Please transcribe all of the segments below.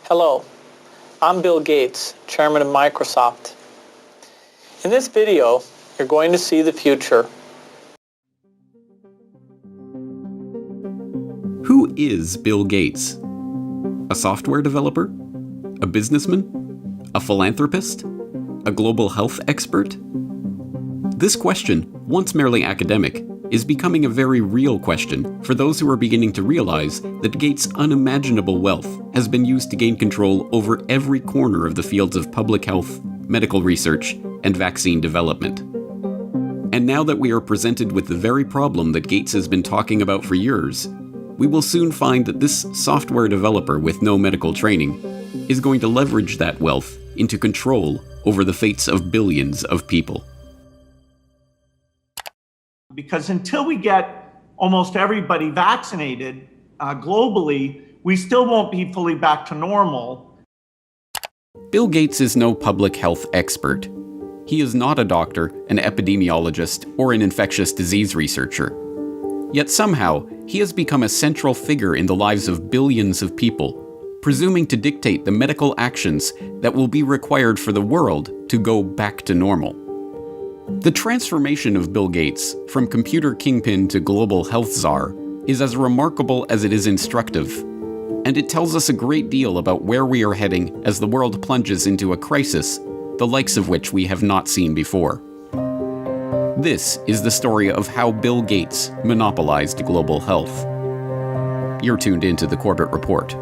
Hello, I'm Bill Gates, Chairman of Microsoft. In this video, you're going to see the future. Who is Bill Gates? A software developer? A businessman? A philanthropist? A global health expert? This question, once merely academic, is becoming a very real question for those who are beginning to realize that Gates' unimaginable wealth has been used to gain control over every corner of the fields of public health, medical research, and vaccine development. And now that we are presented with the very problem that Gates has been talking about for years, we will soon find that this software developer with no medical training is going to leverage that wealth into control over the fates of billions of people. Because until we get almost everybody vaccinated globally, we still won't be fully back to normal. Bill Gates is no public health expert. He is not a doctor, an epidemiologist, or an infectious disease researcher. Yet somehow, he has become a central figure in the lives of billions of people, presuming to dictate the medical actions that will be required for the world to go back to normal. The transformation of Bill Gates from computer kingpin to global health czar is as remarkable as it is instructive, and it tells us a great deal about where we are heading as the world plunges into a crisis, the likes of which we have not seen before. This is the story of how Bill Gates monopolized global health. You're tuned into the Corbett Report.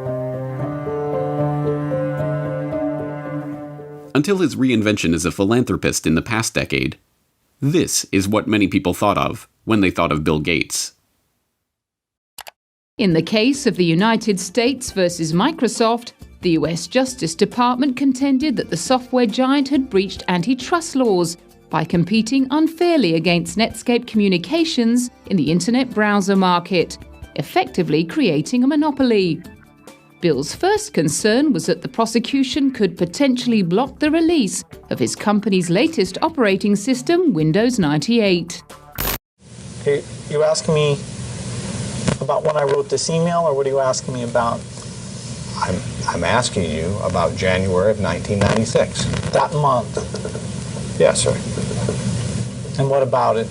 Until his reinvention as a philanthropist in the past decade, this is what many people thought of when they thought of Bill Gates. In the case of the United States versus Microsoft, the US Justice Department contended that the software giant had breached antitrust laws by competing unfairly against Netscape Communications in the internet browser market, effectively creating a monopoly. Bill's first concern was that the prosecution could potentially block the release of his company's latest operating system, Windows 98. Okay, you asking me about when I wrote this email, or what are you asking me about? I'm asking you about January of 1996. That month. Yes, sir. And what about it?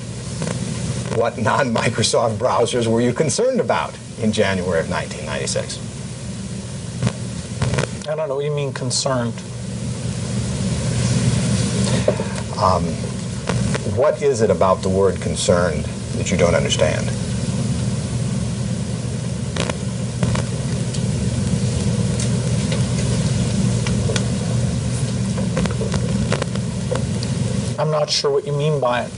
What non-Microsoft browsers were you concerned about in January of 1996? I don't know what you mean concerned. What is it about the word concerned that you don't understand? I'm not sure what you mean by it.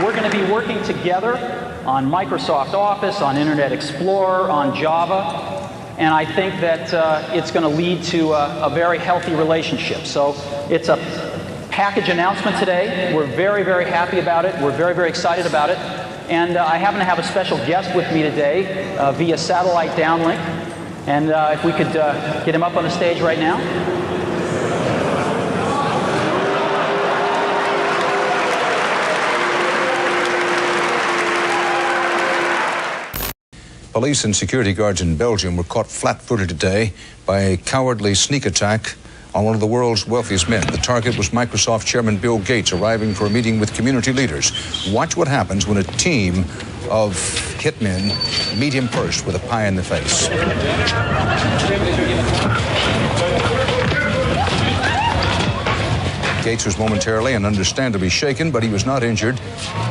We're going to be working together on Microsoft Office, on Internet Explorer, on Java, and I think that it's going to lead to a very healthy relationship. So it's a package announcement today. We're very, very happy about it. We're very, very excited about it. And I happen to have a special guest with me today via satellite downlink. And if we could get him up on the stage right now. Police and security guards in Belgium were caught flat-footed today by a cowardly sneak attack on one of the world's wealthiest men. The target was Microsoft chairman Bill Gates, arriving for a meeting with community leaders. Watch what happens when a team of hitmen meet him first with a pie in the face. Gates was momentarily and understandably shaken, but he was not injured.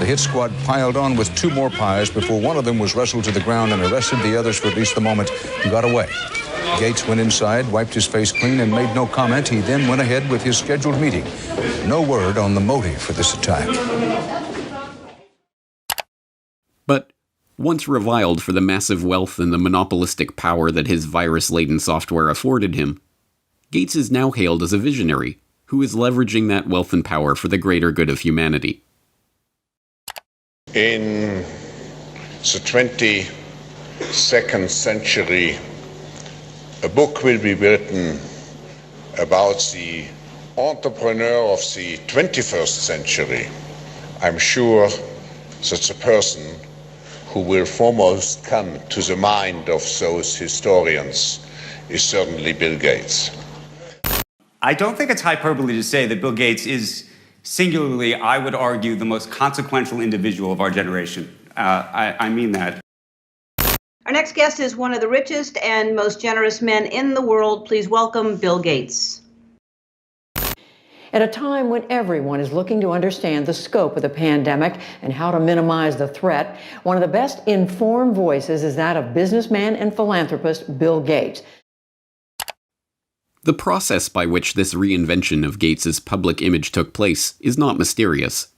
The hit squad piled on with two more pies before one of them was wrestled to the ground and arrested. The others, for at least the moment, got away. Gates went inside, wiped his face clean, and made no comment. He then went ahead with his scheduled meeting. No word on the motive for this attack. But once reviled for the massive wealth and the monopolistic power that his virus-laden software afforded him, Gates is now hailed as a visionary who is leveraging that wealth and power for the greater good of humanity. In the 22nd century, a book will be written about the entrepreneur of the 21st century. I'm sure that the person who will foremost come to the mind of those historians is certainly Bill Gates. I don't think it's hyperbole to say that Bill Gates is singularly, I would argue, the most consequential individual of our generation. I mean that. Our next guest is one of the richest and most generous men in the world. Please welcome Bill Gates. At a time when everyone is looking to understand the scope of the pandemic and how to minimize the threat, one of the best informed voices is that of businessman and philanthropist Bill Gates. The process by which this reinvention of Gates's public image took place is not mysterious.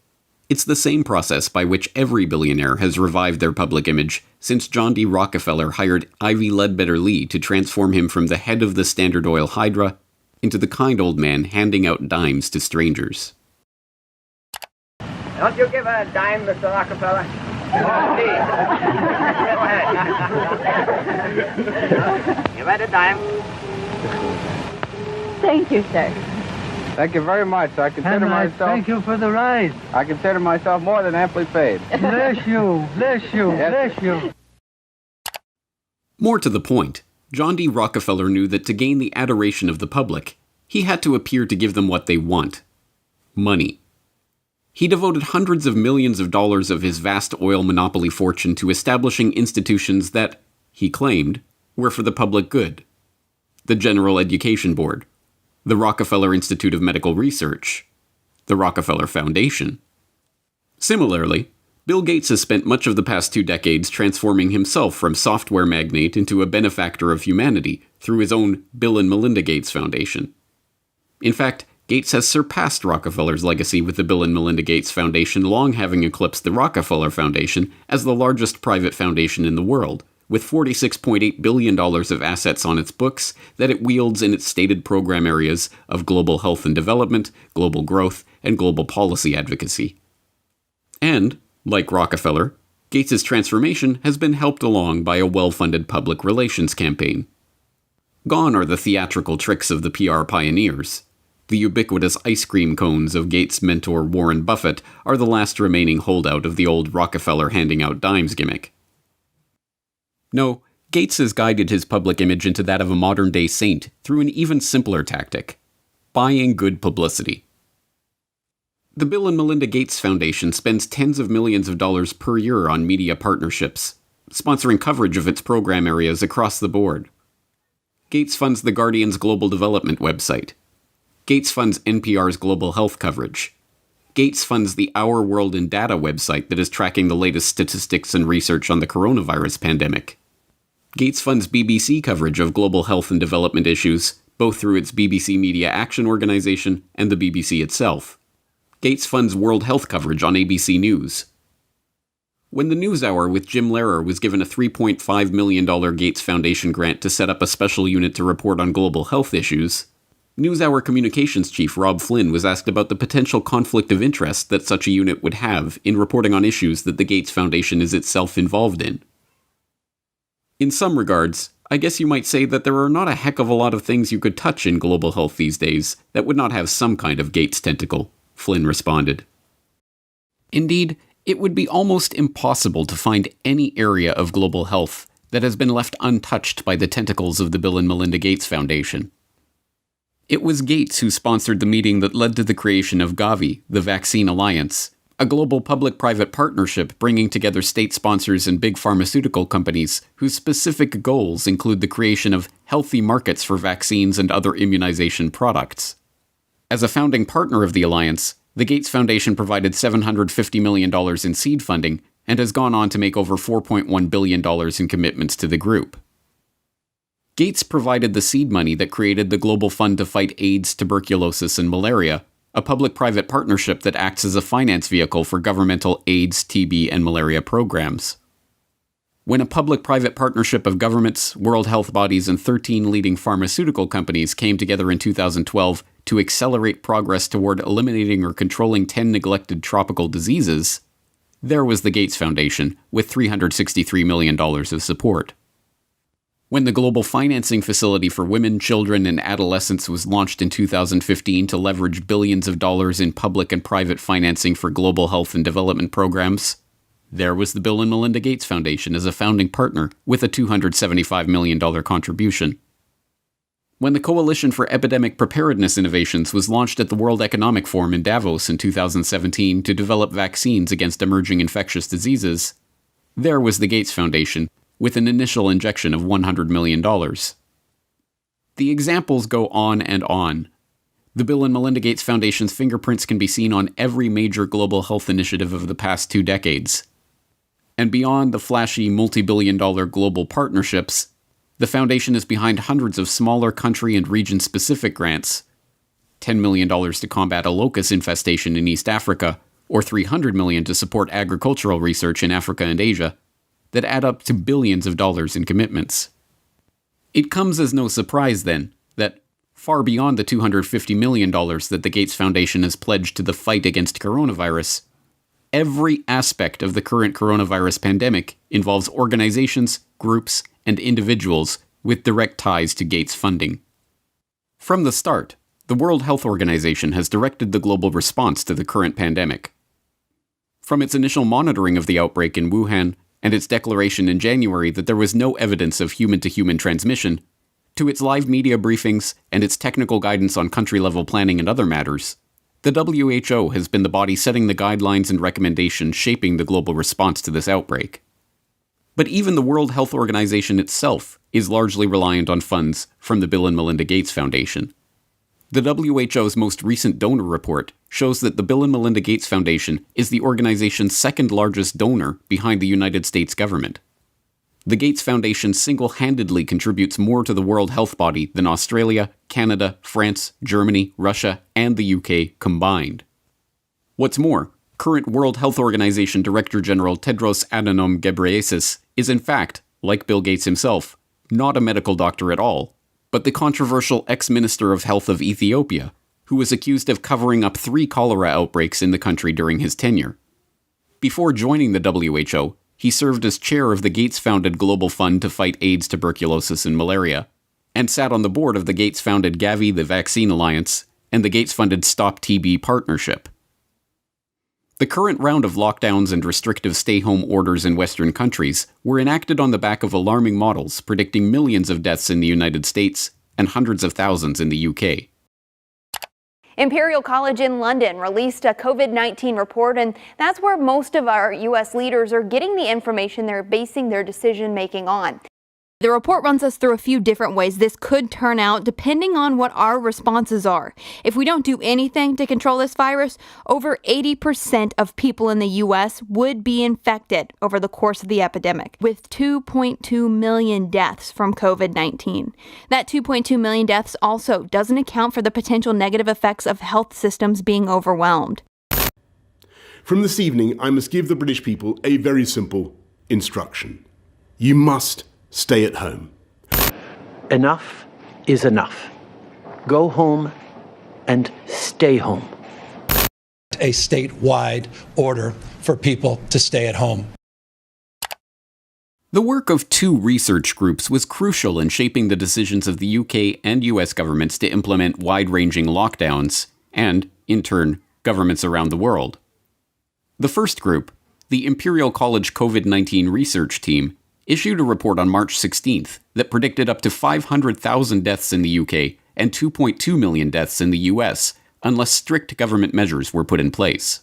It's the same process by which every billionaire has revived their public image since John D. Rockefeller hired Ivy Ledbetter Lee to transform him from the head of the Standard Oil Hydra into the kind old man handing out dimes to strangers. Don't you give a dime, Mr. Rockefeller? Go ahead. Give it a dime. Thank you, sir. Thank you very much. I consider myself... Thank you for the ride. I consider myself more than amply paid. Bless you, bless you, Yes. bless you. More to the point, John D. Rockefeller knew that to gain the adoration of the public, he had to appear to give them what they want: money. He devoted hundreds of millions of dollars of his vast oil monopoly fortune to establishing institutions that, he claimed, were for the public good. The General Education Board, the Rockefeller Institute of Medical Research, the Rockefeller Foundation. Similarly, Bill Gates has spent much of the past 2 decades transforming himself from software magnate into a benefactor of humanity through his own Bill and Melinda Gates Foundation. In fact, Gates has surpassed Rockefeller's legacy with the Bill and Melinda Gates Foundation, long having eclipsed the Rockefeller Foundation as the largest private foundation in the world, with $46.8 billion of assets on its books that it wields in its stated program areas of global health and development, global growth, and global policy advocacy. And, like Rockefeller, Gates's transformation has been helped along by a well-funded public relations campaign. Gone are the theatrical tricks of the PR pioneers. The ubiquitous ice cream cones of Gates' mentor Warren Buffett are the last remaining holdout of the old Rockefeller handing out dimes gimmick. No, Gates has guided his public image into that of a modern-day saint through an even simpler tactic: buying good publicity. The Bill and Melinda Gates Foundation spends tens of millions of dollars per year on media partnerships, sponsoring coverage of its program areas across the board. Gates funds The Guardian's global development website. Gates funds NPR's global health coverage. Gates funds the Our World in Data website that is tracking the latest statistics and research on the coronavirus pandemic. Gates funds BBC coverage of global health and development issues, both through its BBC Media Action Organization and the BBC itself. Gates funds World Health coverage on ABC News. When the NewsHour with Jim Lehrer was given a $3.5 million Gates Foundation grant to set up a special unit to report on global health issues, NewsHour communications chief Rob Flynn was asked about the potential conflict of interest that such a unit would have in reporting on issues that the Gates Foundation is itself involved in. In some regards, I guess you might say that there are not a heck of a lot of things you could touch in global health these days that would not have some kind of Gates tentacle, Flynn responded. Indeed, it would be almost impossible to find any area of global health that has been left untouched by the tentacles of the Bill and Melinda Gates Foundation. It was Gates who sponsored the meeting that led to the creation of Gavi, the Vaccine Alliance, a global public-private partnership bringing together state sponsors and big pharmaceutical companies whose specific goals include the creation of healthy markets for vaccines and other immunization products. As a founding partner of the alliance, the Gates Foundation provided $750 million in seed funding and has gone on to make over $4.1 billion in commitments to the group. Gates provided the seed money that created the Global Fund to Fight AIDS, Tuberculosis, and Malaria, a public-private partnership that acts as a finance vehicle for governmental AIDS, TB, and malaria programs. When a public-private partnership of governments, world health bodies, and 13 leading pharmaceutical companies came together in 2012 to accelerate progress toward eliminating or controlling 10 neglected tropical diseases, there was the Gates Foundation, with $363 million of support. When the Global Financing Facility for Women, Children, and Adolescents was launched in 2015 to leverage billions of dollars in public and private financing for global health and development programs, There was the Bill and Melinda Gates Foundation as a founding partner with a $275 million contribution. When the Coalition for Epidemic Preparedness Innovations was launched at the World Economic Forum in Davos in 2017 to develop vaccines against emerging infectious diseases, there was the Gates Foundation with an initial injection of $100 million. The examples go on and on. The Bill and Melinda Gates Foundation's fingerprints can be seen on every major global health initiative of the past 2 decades. And beyond the flashy multi-billion-dollar global partnerships, the foundation is behind hundreds of smaller country and region-specific grants, $10 million to combat a locust infestation in East Africa, or $300 million to support agricultural research in Africa and Asia, that add up to billions of dollars in commitments. It comes as no surprise, then, that far beyond the $250 million that the Gates Foundation has pledged to the fight against coronavirus, every aspect of the current coronavirus pandemic involves organizations, groups, and individuals with direct ties to Gates funding. From the start, the World Health Organization has directed the global response to the current pandemic. From its initial monitoring of the outbreak in Wuhan and its declaration in January that there was no evidence of human-to-human transmission, to its live media briefings and its technical guidance on country-level planning and other matters, the WHO has been the body setting the guidelines and recommendations shaping the global response to this outbreak. But even the World Health Organization itself is largely reliant on funds from the Bill and Melinda Gates Foundation. The WHO's most recent donor report shows that the Bill and Melinda Gates Foundation is the organization's second largest donor behind the United States government. The Gates Foundation single-handedly contributes more to the World Health Body than Australia, Canada, France, Germany, Russia, and the UK combined. What's more, current World Health Organization Director General Tedros Adhanom Ghebreyesus is in fact, like Bill Gates himself, not a medical doctor at all, but the controversial ex-Minister of Health of Ethiopia, who was accused of covering up 3 cholera outbreaks in the country during his tenure. Before joining the WHO, he served as chair of the Gates-founded Global Fund to fight AIDS, tuberculosis, and malaria, and sat on the board of the Gates-founded Gavi, the Vaccine Alliance, and the Gates-funded Stop TB Partnership. The current round of lockdowns and restrictive stay-home orders in Western countries were enacted on the back of alarming models predicting millions of deaths in the United States and hundreds of thousands in the UK. Imperial College in London released a COVID-19 report, and that's where most of our U.S. leaders are getting the information they're basing their decision-making on. The report runs us through a few different ways this could turn out depending on what our responses are. If we don't do anything to control this virus, over 80% of people in the U.S. would be infected over the course of the epidemic, with 2.2 million deaths from COVID-19. That 2.2 million deaths also doesn't account for the potential negative effects of health systems being overwhelmed. From this evening, I must give the British people a very simple instruction. You must stay at home. Enough is enough. Go home and stay home. A statewide order for people to stay at home. The work of 2 research groups was crucial in shaping the decisions of the UK and US governments to implement wide-ranging lockdowns, and, in turn, governments around the world. The first group, the Imperial College COVID-19 Research Team, issued a report on March 16th that predicted up to 500,000 deaths in the UK and 2.2 million deaths in the US unless strict government measures were put in place.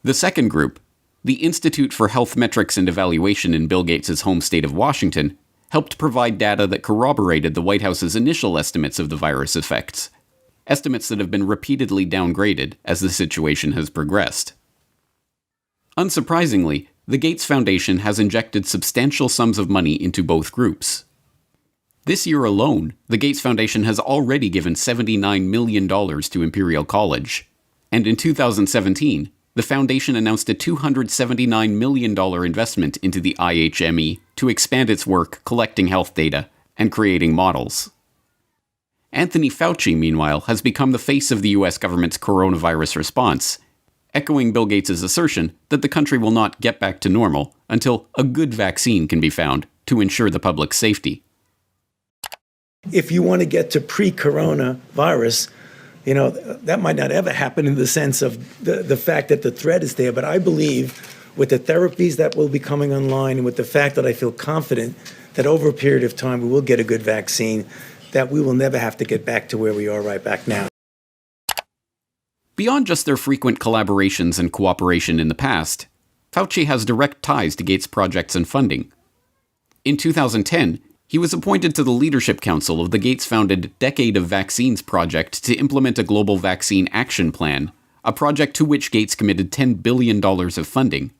The second group, the Institute for Health Metrics and Evaluation in Bill Gates' home state of Washington, helped provide data that corroborated the White House's initial estimates of the virus effects, estimates that have been repeatedly downgraded as the situation has progressed. Unsurprisingly, the Gates Foundation has injected substantial sums of money into both groups. This year alone, the Gates Foundation has already given $79 million to Imperial College, and in 2017, the foundation announced a $279 million investment into the IHME to expand its work collecting health data and creating models. Anthony Fauci, meanwhile, has become the face of the US government's coronavirus response, echoing Bill Gates' assertion that the country will not get back to normal until a good vaccine can be found to ensure the public's safety. If you want to get to pre-corona virus, that might not ever happen in the sense of the fact that the threat is there, but I believe with the therapies that will be coming online and with the fact that I feel confident that over a period of time we will get a good vaccine, that we will never have to get back to where we are right back now. Beyond just their frequent collaborations and cooperation in the past, Fauci has direct ties to Gates' projects and funding. In 2010, he was appointed to the Leadership Council of the Gates-founded Decade of Vaccines project to implement a global vaccine action plan, a project to which Gates committed $10 billion of funding.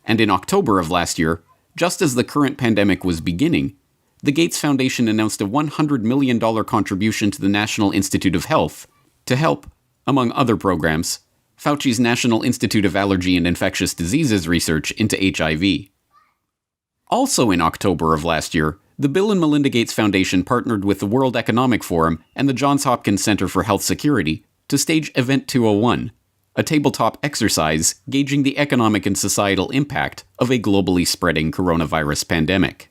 And in October of last year, just as the current pandemic was beginning, the Gates Foundation announced a $100 million contribution to the National Institute of Health to help, among other programs, Fauci's National Institute of Allergy and Infectious Diseases research into HIV. Also in October of last year, the Bill and Melinda Gates Foundation partnered with the World Economic Forum and the Johns Hopkins Center for Health Security to stage Event 201, a tabletop exercise gauging the economic and societal impact of a globally spreading coronavirus pandemic.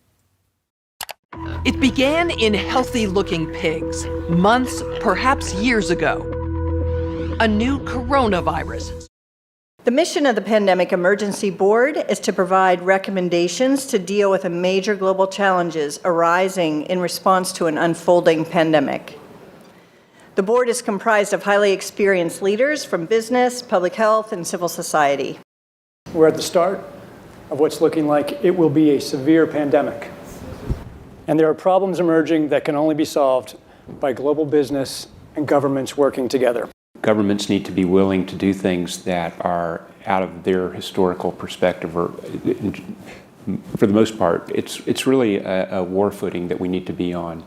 It began in healthy-looking pigs, months, perhaps years ago. A new coronavirus. The mission of the Pandemic Emergency Board is to provide recommendations to deal with the major global challenges arising in response to an unfolding pandemic. The board is comprised of highly experienced leaders from business, public health, and civil society. We're at the start of what's looking like it will be a severe pandemic. And there are problems emerging that can only be solved by global business and governments working together. Governments need to be willing to do things that are out of their historical perspective, or for the most part, it's really a war footing that we need to be on.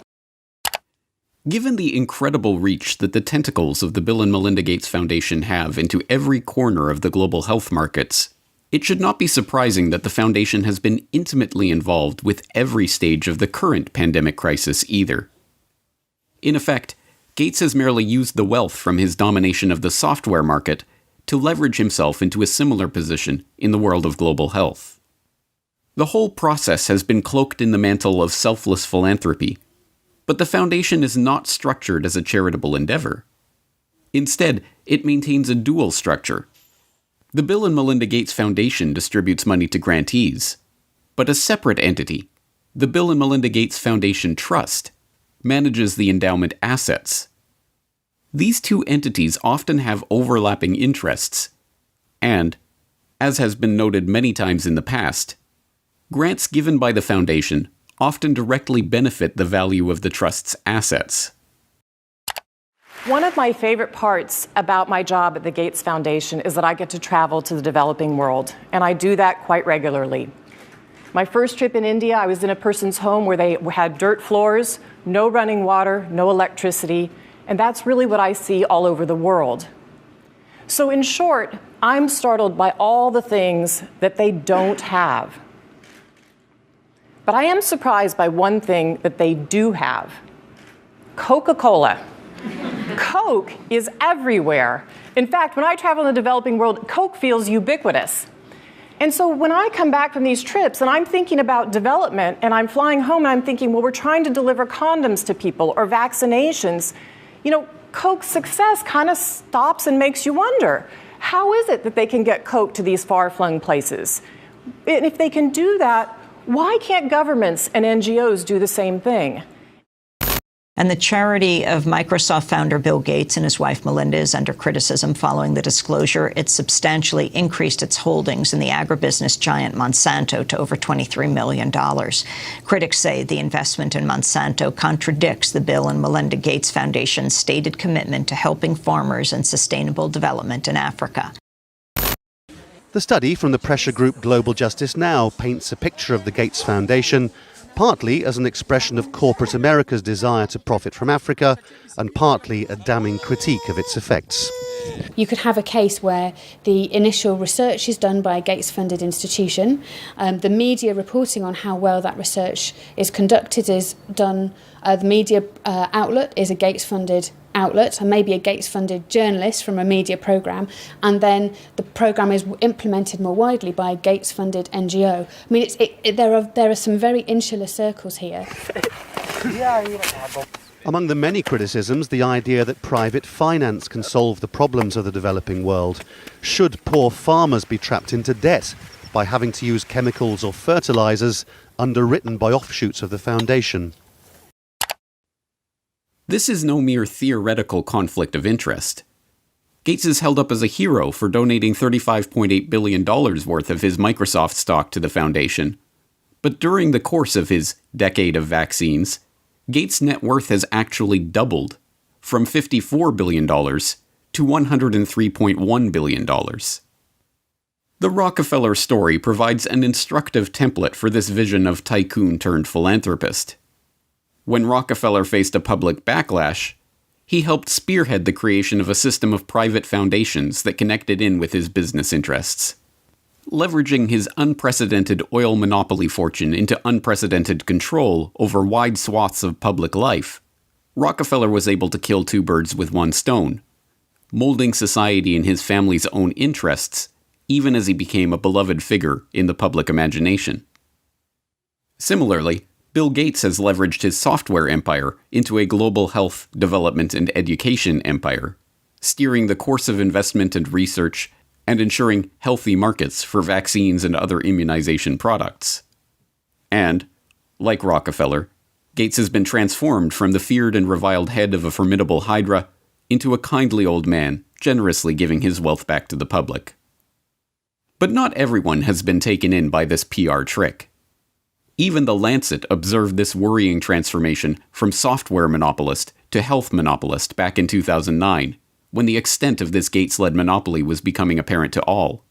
Given the incredible reach that the tentacles of the Bill and Melinda Gates Foundation have into every corner of the global health markets, it should not be surprising that the foundation has been intimately involved with every stage of the current pandemic crisis either. In effect, Gates has merely used the wealth from his domination of the software market to leverage himself into a similar position in the world of global health. The whole process has been cloaked in the mantle of selfless philanthropy, but the foundation is not structured as a charitable endeavor. Instead, it maintains a dual structure. The Bill and Melinda Gates Foundation distributes money to grantees, but a separate entity, the Bill and Melinda Gates Foundation Trust, manages the endowment assets. These two entities often have overlapping interests, and, as has been noted many times in the past, grants given by the foundation often directly benefit the value of the trust's assets. One of my favorite parts about my job at the Gates Foundation is that I get to travel to the developing world, and I do that quite regularly. My first trip in India, I was in a person's home where they had dirt floors, no running water, no electricity, and that's really what I see all over the world. So in short, I'm startled by all the things that they don't have. But I am surprised by one thing that they do have: Coca-Cola. Coke is everywhere. In fact, when I travel in the developing world, Coke feels ubiquitous. And so when I come back from these trips and I'm thinking about development and I'm flying home and I'm thinking, well, we're trying to deliver condoms to people or vaccinations, Coke's success kind of stops and makes you wonder, how is it that they can get Coke to these far-flung places? And if they can do that, why can't governments and NGOs do the same thing? And the charity of Microsoft founder Bill Gates and his wife Melinda is under criticism following the disclosure. It substantially increased its holdings in the agribusiness giant Monsanto to over $23 million. Critics say the investment in Monsanto contradicts the Bill and Melinda Gates Foundation's stated commitment to helping farmers and sustainable development in Africa. The study from the pressure group Global Justice Now paints a picture of the Gates Foundation partly as an expression of corporate America's desire to profit from Africa, and partly a damning critique of its effects. You could have a case where the initial research is done by a Gates-funded institution, the media reporting on how well that research is conducted is done, the media outlet is a Gates-funded outlet and maybe a Gates-funded journalist from a media program, and then the program is implemented more widely by a Gates-funded NGO. I mean, there are some very insular circles here. Among the many criticisms, the idea that private finance can solve the problems of the developing world. Should poor farmers be trapped into debt by having to use chemicals or fertilizers underwritten by offshoots of the foundation? This is no mere theoretical conflict of interest. Gates is held up as a hero for donating $35.8 billion worth of his Microsoft stock to the foundation. But during the course of his decade of vaccines, Gates' net worth has actually doubled, from $54 billion to $103.1 billion. The Rockefeller story provides an instructive template for this vision of tycoon turned philanthropist. When Rockefeller faced a public backlash, he helped spearhead the creation of a system of private foundations that connected in with his business interests. Leveraging his unprecedented oil monopoly fortune into unprecedented control over wide swaths of public life, Rockefeller was able to kill two birds with one stone, molding society in his family's own interests, even as he became a beloved figure in the public imagination. Similarly, Bill Gates has leveraged his software empire into a global health, development, and education empire, steering the course of investment and research and ensuring healthy markets for vaccines and other immunization products. And, like Rockefeller, Gates has been transformed from the feared and reviled head of a formidable hydra into a kindly old man, generously giving his wealth back to the public. But not everyone has been taken in by this PR trick. Even The Lancet observed this worrying transformation from software monopolist to health monopolist back in 2009, when the extent of this Gates-led monopoly was becoming apparent to all.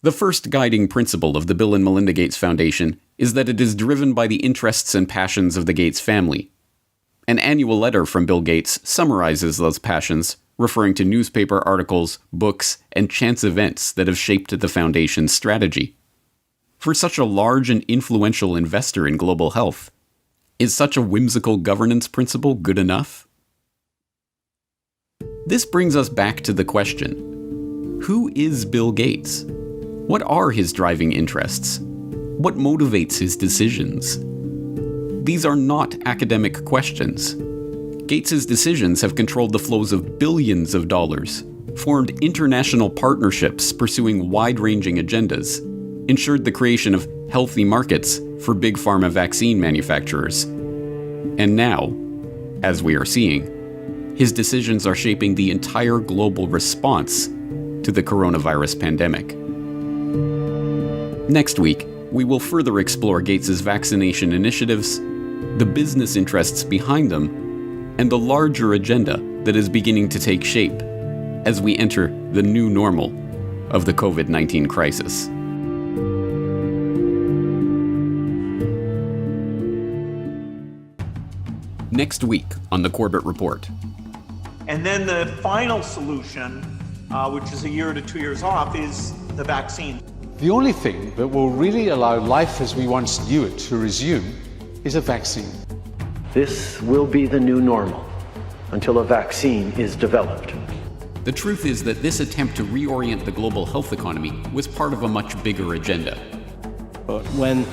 The first guiding principle of the Bill and Melinda Gates Foundation is that it is driven by the interests and passions of the Gates family. An annual letter from Bill Gates summarizes those passions, referring to newspaper articles, books, and chance events that have shaped the foundation's strategy. For such a large and influential investor in global health, is such a whimsical governance principle good enough? This brings us back to the question: who is Bill Gates? What are his driving interests? What motivates his decisions? These are not academic questions. Gates's decisions have controlled the flows of billions of dollars, formed international partnerships pursuing wide-ranging agendas, ensured the creation of healthy markets for big pharma vaccine manufacturers. And now, as we are seeing, his decisions are shaping the entire global response to the coronavirus pandemic. Next week, we will further explore Gates's vaccination initiatives, the business interests behind them, and the larger agenda that is beginning to take shape as we enter the new normal of the COVID-19 crisis. Next week on the Corbett Report. And then the final solution, which is a year to 2 years off, is the vaccine. The only thing that will really allow life as we once knew it to resume is a vaccine. This will be the new normal until a vaccine is developed. The truth is that this attempt to reorient the global health economy was part of a much bigger agenda. But when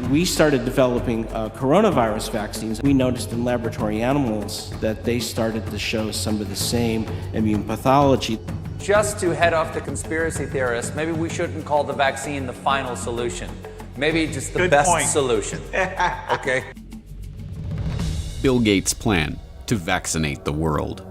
we started developing coronavirus vaccines, we noticed in laboratory animals that they started to show some of the same immune pathology. Just to head off the conspiracy theorists, maybe we shouldn't call the vaccine the final solution. Maybe just the best solution. Okay? Bill Gates' plan to vaccinate the world.